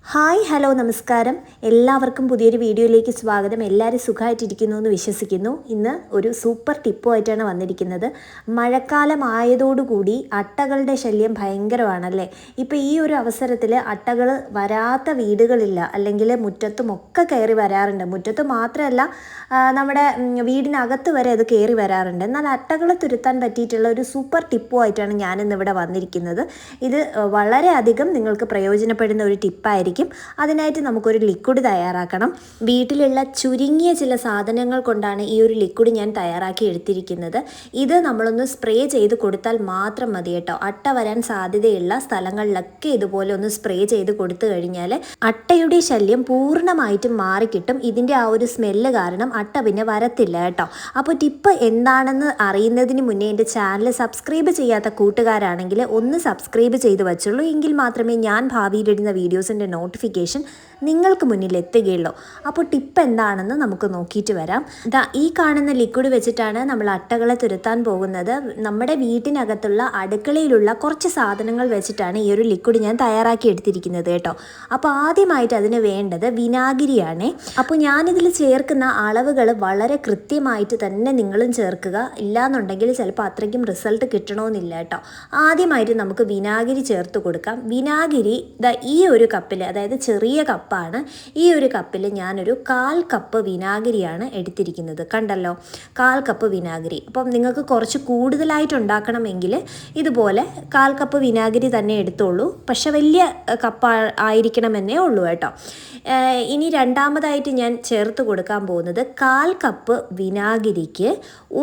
Hi hello നമസ്കാരം. എല്ലാവർക്കും പുതിയൊരു വീഡിയോയിലേക്ക് സ്വാഗതം. എല്ലാവരും സുഖമായിട്ടിരിക്കുന്നു എന്ന് വിശ്വസിക്കുന്നു. ഇന്ന് ഒരു സൂപ്പർ ടിപ്പുമായിട്ടാണ് വന്നിരിക്കുന്നത്. മഴക്കാലമായതോടുകൂടി അട്ടകളുടെ ശല്യം ഭയങ്കരമാണല്ലേ. ഇപ്പോൾ ഈ ഒരു അവസരത്തിൽ അട്ടകൾ വരാത്ത വീടുകളില്ല, അല്ലെങ്കിൽ മുറ്റത്തുമൊക്കെ കയറി വരാറുണ്ട്. മുറ്റത്ത് മാത്രമല്ല, നമ്മുടെ വീടിനകത്ത് വരെ അത് കയറി വരാറുണ്ട്. എന്നാൽ അട്ടകളെ തുരത്താൻ പറ്റിയിട്ടുള്ള ഒരു സൂപ്പർ ടിപ്പുമായിട്ടാണ് ഞാനിന്നിവിടെ വന്നിരിക്കുന്നത്. ഇത് വളരെയധികം നിങ്ങൾക്ക് പ്രയോജനപ്പെടുന്ന ഒരു ടിപ്പായിരിക്കും. അതിനായിട്ട് നമുക്കൊരു ലിക്വിഡ് തയ്യാറാക്കണം. വീട്ടിലുള്ള ചുരുങ്ങിയ ചില സാധനങ്ങൾ കൊണ്ടാണ് ഈ ഒരു ലിക്വിഡ് ഞാൻ തയ്യാറാക്കി എടുത്തിരിക്കുന്നത്. ഇത് നമ്മളൊന്ന് സ്പ്രേ ചെയ്ത് കൊടുത്താൽ മാത്രം മതി കേട്ടോ. അട്ട വരാൻ സാധ്യതയുള്ള സ്ഥലങ്ങളിലൊക്കെ ഇതുപോലെ ഒന്ന് സ്പ്രേ ചെയ്ത് കൊടുത്തു കഴിഞ്ഞാൽ അട്ടയുടെ ശല്യം പൂർണ്ണമായിട്ടും മാറിക്കിട്ടും. ഇതിൻ്റെ ആ ഒരു സ്മെല്ല് കാരണം അട്ട പിന്നെ വരത്തില്ല കേട്ടോ. അപ്പോൾ ടിപ്പ് എന്താണെന്ന് അറിയുന്നതിന് മുന്നേ എൻ്റെ ചാനൽ സബ്സ്ക്രൈബ് ചെയ്യാത്ത കൂട്ടുകാരാണെങ്കിൽ ഒന്ന് സബ്സ്ക്രൈബ് ചെയ്ത് വെച്ചുള്ളൂ. എങ്കിൽ മാത്രമേ ഞാൻ ഭാവിയിലിടുന്ന വീഡിയോസിൻ്റെ നോട്ടിഫിക്കേഷൻ നിങ്ങൾക്ക് മുന്നിൽ എത്തുകയുള്ളൂ. അപ്പോൾ ടിപ്പ് എന്താണെന്ന് നമുക്ക് നോക്കിയിട്ട് വരാം. ഈ കാണുന്ന ലിക്വിഡ് വെച്ചിട്ടാണ് നമ്മൾ അട്ടകളെ തുരത്താൻ പോകുന്നത്. നമ്മുടെ വീട്ടിനകത്തുള്ള അടുക്കളയിലുള്ള കുറച്ച് സാധനങ്ങൾ വെച്ചിട്ടാണ് ഈ ഒരു ലിക്വിഡ് ഞാൻ തയ്യാറാക്കി എടുത്തിരിക്കുന്നത് കേട്ടോ. അപ്പോൾ ആദ്യമായിട്ട് അതിന് വേണ്ടത് വിനാഗിരിയാണ്. അപ്പോൾ ഞാനിതിൽ ചേർക്കുന്ന അളവുകൾ വളരെ കൃത്യമായിട്ട് തന്നെ നിങ്ങളും ചേർക്കുക. ഇല്ലാന്നുണ്ടെങ്കിൽ ചിലപ്പോൾ അത്രയ്ക്കും റിസൾട്ട് കിട്ടണമെന്നില്ല കേട്ടോ. ആദ്യമായിട്ട് നമുക്ക് വിനാഗിരി ചേർത്ത് കൊടുക്കാം. വിനാഗിരി ഈ ഒരു കപ്പിൽ, അതായത് ചെറിയ കപ്പാണ്, ഈ ഒരു കപ്പിൽ ഞാനൊരു 1/4 കപ്പ് വിനാഗിരിയാണ് എടുത്തിരിക്കുന്നത്. കണ്ടല്ലോ, 1/4 കപ്പ് വിനാഗിരി. അപ്പം നിങ്ങൾക്ക് കുറച്ച് കൂടുതലായിട്ട് ഉണ്ടാക്കണമെങ്കിൽ ഇതുപോലെ 1/4 കപ്പ് വിനാഗിരി തന്നെ എടുത്തോളൂ. പക്ഷെ വലിയ കപ്പ് ആയിരിക്കണമെന്നേ ഉള്ളൂ കേട്ടോ. ഇനി രണ്ടാമതായിട്ട് ഞാൻ ചേർത്ത് കൊടുക്കാൻ പോകുന്നത് 1/4 കപ്പ് വിനാഗിരിക്ക്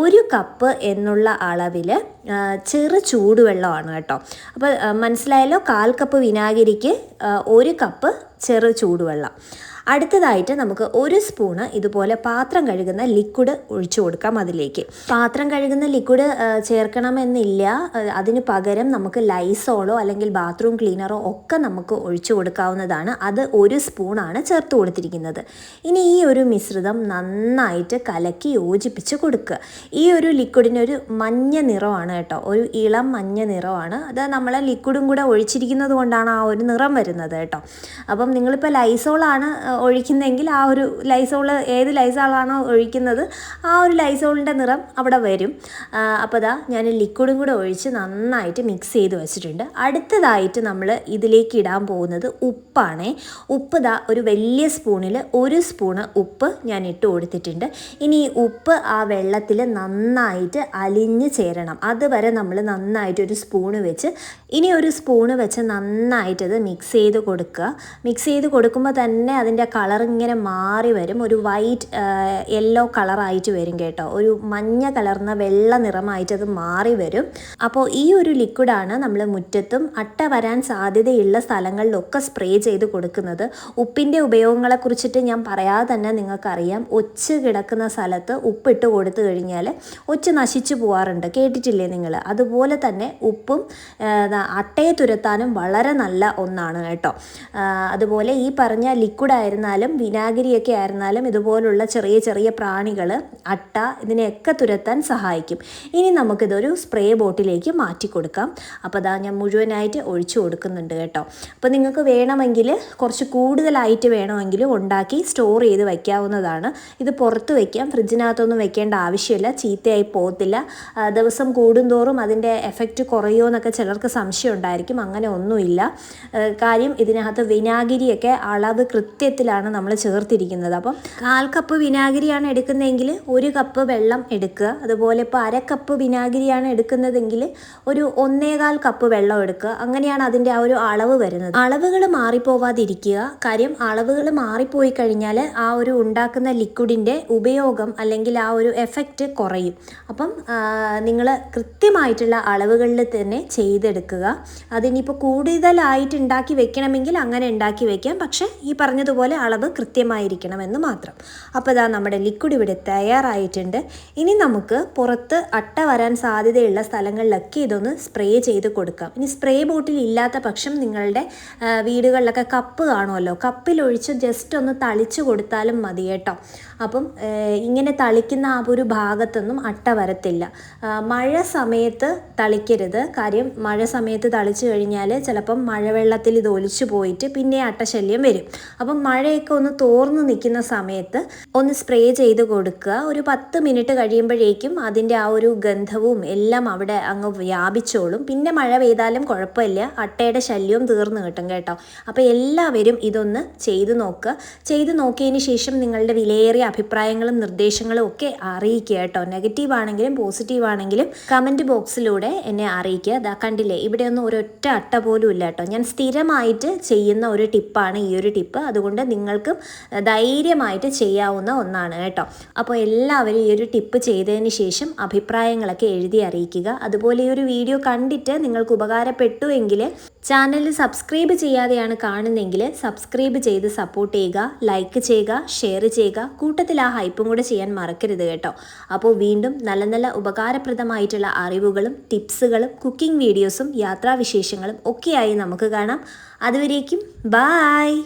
1 കപ്പ് എന്നുള്ള അളവിൽ ചെറു ചൂടുവെള്ളമാണ് കേട്ടോ. അപ്പോൾ മനസ്സിലായല്ലോ, 1/4 കപ്പ് വിനാഗിരിക്ക് 1 കപ്പ് ചെറു ചൂടുവെള്ളം. അടുത്തതായിട്ട് നമുക്ക് 1 സ്പൂണ് ഇതുപോലെ പാത്രം കഴുകുന്ന ലിക്വിഡ് ഒഴിച്ചു കൊടുക്കാം. അതിലേക്ക് പാത്രം കഴുകുന്ന ലിക്വിഡ് ചേർക്കണമെന്നില്ല. അതിന് പകരം നമുക്ക് ലൈസോളോ അല്ലെങ്കിൽ ബാത്റൂം ക്ലീനറോ ഒക്കെ നമുക്ക് ഒഴിച്ചു കൊടുക്കാവുന്നതാണ്. അത് 1 സ്പൂണാണ് ചേർത്ത് കൊടുത്തിരിക്കുന്നത്. ഇനി ഈ ഒരു മിശ്രിതം നന്നായിട്ട് കലക്കി യോജിപ്പിച്ച് കൊടുക്കുക. ഈ ഒരു ലിക്വിഡിനൊരു മഞ്ഞ നിറമാണ് കേട്ടോ, ഒരു ഇളം മഞ്ഞ നിറമാണ്. അത് നമ്മളെ ലിക്വിഡും കൂടെ ഒഴിച്ചിരിക്കുന്നത് കൊണ്ടാണ് ആ ഒരു നിറം വരുന്നത് കേട്ടോ. അപ്പം നിങ്ങളിപ്പോൾ ലൈസോളാണ് ഒഴിക്കുന്നെങ്കിൽ ആ ഒരു ഏത് ലൈസോളാണോ ഒഴിക്കുന്നത് ആ ഒരു ലൈസോളിൻ്റെ നിറം അവിടെ വരും. അപ്പോൾ ഞാൻ ലിക്വിഡും കൂടെ ഒഴിച്ച് നന്നായിട്ട് മിക്സ് ചെയ്ത് വെച്ചിട്ടുണ്ട്. അടുത്തതായിട്ട് നമ്മൾ ഇതിലേക്ക് ഇടാൻ പോകുന്നത് ഉപ്പാണ്. ഉപ്പ് ഒരു വലിയ സ്പൂണിൽ 1 സ്പൂണ് ഉപ്പ് ഞാൻ ഇട്ട് കൊടുത്തിട്ടുണ്ട്. ഇനി ഈ ഉപ്പ് ആ വെള്ളത്തിൽ നന്നായിട്ട് അലിഞ്ഞ് ചേരണം. അതുവരെ നമ്മൾ നന്നായിട്ട് ഒരു സ്പൂണ് വെച്ച് ഒരു സ്പൂണ് വെച്ച് നന്നായിട്ടത് മിക്സ് ചെയ്ത് കൊടുക്കുക. മിക്സ് ചെയ്ത് കൊടുക്കുമ്പോൾ തന്നെ അതിൻ്റെ കളർ ഇങ്ങനെ മാറി വരും. ഒരു വൈറ്റ് യെല്ലോ കളറായിട്ട് വരും കേട്ടോ. ഒരു മഞ്ഞ കലർന്ന വെള്ള നിറമായിട്ട് അത് മാറി വരും. അപ്പോൾ ഈ ഒരു ലിക്വിഡാണ് നമ്മൾ മുറ്റത്തും അട്ട വരാൻ സാധ്യതയുള്ള സ്ഥലങ്ങളിലൊക്കെ സ്പ്രേ ചെയ്ത് കൊടുക്കുന്നത്. ഉപ്പിൻ്റെ ഉപയോഗങ്ങളെക്കുറിച്ചിട്ട് ഞാൻ പറയാതെ തന്നെ നിങ്ങൾക്കറിയാം. ഒച്ച് കിടക്കുന്ന സ്ഥലത്ത് ഉപ്പിട്ട് കൊടുത്തു കഴിഞ്ഞാൽ ഒച്ച് നശിച്ചു പോകാറുണ്ട്, കേട്ടിട്ടില്ലേ നിങ്ങൾ? അതുപോലെ തന്നെ ഉപ്പും അട്ടയെ തുരത്താനും വളരെ നല്ല ഒന്നാണ് കേട്ടോ. അതുപോലെ ഈ പറഞ്ഞ ലിക്വിഡ് ആയിരുന്നാലും വിനാഗിരിയൊക്കെ ആയിരുന്നാലും ഇതുപോലുള്ള ചെറിയ ചെറിയ പ്രാണികൾ, അട്ട, ഇതിനെയൊക്കെ തുരത്താൻ സഹായിക്കും. ഇനി നമുക്കിതൊരു സ്പ്രേ ബോട്ടിലേക്ക് മാറ്റി കൊടുക്കാം. അപ്പോൾ ഞാൻ മുഴുവനായിട്ട് ഒഴിച്ചു കൊടുക്കുന്നുണ്ട് കേട്ടോ. അപ്പോൾ നിങ്ങൾക്ക് വേണമെങ്കിൽ കുറച്ച് കൂടുതലായിട്ട് വേണമെങ്കിൽ ഉണ്ടാക്കി സ്റ്റോർ ചെയ്ത് വയ്ക്കാവുന്നതാണ്. ഇത് പുറത്ത് വയ്ക്കാം, ഫ്രിഡ്ജിനകത്തൊന്നും വെക്കേണ്ട ആവശ്യമില്ല, ചീത്തയായി പോകത്തില്ല. ദിവസം കൂടുന്തോറും അതിൻ്റെ എഫക്റ്റ് കുറയുമോ എന്നൊക്കെ ചിലർക്ക് സംശയം ഉണ്ടായിരിക്കും. അങ്ങനെ ഒന്നുമില്ല. കാര്യം ഇതിനകത്ത് വിനാഗിരിയൊക്കെ അളവ് കൃത്യത്തിലാണ് നമ്മൾ ചേർത്തിരിക്കുന്നത്. അപ്പം 1/4 കപ്പ് വിനാഗിരിയാണ് എടുക്കുന്നതെങ്കിൽ 1 കപ്പ് വെള്ളം എടുക്കുക. അതുപോലെ ഇപ്പോൾ 1/2 കപ്പ് വിനാഗിരിയാണ് എടുക്കുന്നതെങ്കിൽ ഒരു 1.25 കപ്പ് വെള്ളം എടുക്കുക. അങ്ങനെയാണ് അതിൻ്റെ ആ ഒരു അളവ് വരുന്നത്. അളവുകൾ മാറിപ്പോവാതിരിക്കുക. കാര്യം അളവുകൾ മാറിപ്പോയി കഴിഞ്ഞാൽ ആ ഒരു ഉണ്ടാക്കുന്ന ലിക്വിഡിൻ്റെ ഉപയോഗം അല്ലെങ്കിൽ ആ ഒരു എഫക്റ്റ് കുറയും. അപ്പം നിങ്ങൾ കൃത്യമായിട്ടുള്ള അളവുകളിൽ തന്നെ ചെയ്തെടുക്കുക. അതിനിപ്പോൾ കൂടുതലായിട്ട് ഉണ്ടാക്കി വെക്കണമെങ്കിൽ അങ്ങനെ ഉണ്ടാക്കി വെക്കാം. പക്ഷേ ഈ പറഞ്ഞതുപോലെ അളവ് കൃത്യമായിരിക്കണമെന്ന് മാത്രം. അപ്പോൾ നമ്മുടെ ലിക്വിഡ് ഇവിടെ തയ്യാറായിട്ടുണ്ട്. ഇനി നമുക്ക് പുറത്ത് അട്ട വരാൻ സാധ്യതയുള്ള സ്ഥലങ്ങളിലൊക്കെ ഇതൊന്ന് സ്പ്രേ ചെയ്ത് കൊടുക്കാം. ഇനി സ്പ്രേ ബോട്ടിൽ ഇല്ലാത്ത പക്ഷം നിങ്ങളുടെ വീടുകളിലൊക്കെ കപ്പ് കാണുമല്ലോ, കപ്പിലൊഴിച്ച് ജസ്റ്റ് ഒന്ന് തളിച്ച് കൊടുത്താലും മതി കേട്ടോ. അപ്പം ഇങ്ങനെ തളിക്കുന്ന ആ ഒരു ഭാഗത്തൊന്നും അട്ട വരത്തില്ല. മഴ സമയത്ത് തളിക്കരുത്. കാര്യം മഴ സമയത്ത് തളിച്ചു കഴിഞ്ഞാൽ ചിലപ്പം മഴവെള്ളത്തിൽ ഇത് ഒലിച്ചു പോയിട്ട് പിന്നെ അട്ട അട്ടശല്യം വരും. അപ്പം മഴയൊക്കെ ഒന്ന് തോർന്ന് നിൽക്കുന്ന സമയത്ത് ഒന്ന് സ്പ്രേ ചെയ്ത് കൊടുക്കുക. ഒരു 10 മിനിറ്റ് കഴിയുമ്പോഴേക്കും അതിൻ്റെ ആ ഒരു ഗന്ധവും എല്ലാം അവിടെ അങ്ങ് വ്യാപിച്ചോളും. പിന്നെ മഴ പെയ്താലും കുഴപ്പമില്ല, അട്ടയുടെ ശല്യവും തീർന്നു കിട്ടും കേട്ടോ. അപ്പോൾ എല്ലാവരും ഇതൊന്ന് ചെയ്തു നോക്കുക. ചെയ്തു നോക്കിയതിന് ശേഷം നിങ്ങളുടെ വിലയേറിയ അഭിപ്രായങ്ങളും നിർദ്ദേശങ്ങളും ഒക്കെ അറിയിക്കുക കേട്ടോ. നെഗറ്റീവ് ആണെങ്കിലും പോസിറ്റീവ് ആണെങ്കിലും കമൻറ്റ് ബോക്സിലൂടെ എന്നെ അറിയിക്കുക. കണ്ടില്ലേ, ഇവിടെയൊന്നും ഒരൊറ്റ അട്ട പോലും ഇല്ല കേട്ടോ. ഞാൻ സ്ഥിരമായിട്ട് ചെയ്യുന്ന ഒരു ടിപ്പാണ് ഈ ഒരു ടിപ്പ്. അതുകൊണ്ട് നിങ്ങൾക്കും ധൈര്യമായിട്ട് ചെയ്യാവുന്ന ഒന്നാണ് കേട്ടോ. അപ്പോൾ എല്ലാവരും ഈ ഒരു ടിപ്പ് ചെയ്തതിന് ശേഷം അഭിപ്രായങ്ങളൊക്കെ എഴുതി അറിയിക്കുക. അതുപോലെ ഈ ഒരു വീഡിയോ കണ്ടിട്ട് നിങ്ങൾക്ക് ഉപകാരപ്പെട്ടു എങ്കിൽ ചാനൽ സബ്സ്ക്രൈബ് ചെയ്യാതെയാണ് കാണുന്നതെങ്കിൽ സബ്സ്ക്രൈബ് ചെയ്ത് സപ്പോർട്ട് ചെയ്യുക, ലൈക്ക് ചെയ്യുക, ഷെയർ ചെയ്യുക, കൂട്ടത്തിൽ ആ ഹൈപ്പും കൂടെ ചെയ്യാൻ മറക്കരുത് കേട്ടോ. അപ്പോൾ വീണ്ടും നല്ല നല്ല ഉപകാരപ്രദമായിട്ടുള്ള അറിവുകളും ടിപ്സുകളും കുക്കിംഗ് വീഡിയോസും യാത്രാവിശേഷങ്ങളും ഒക്കെയായി നമുക്ക് കാണാം. അതുവരേക്കും ബായ്.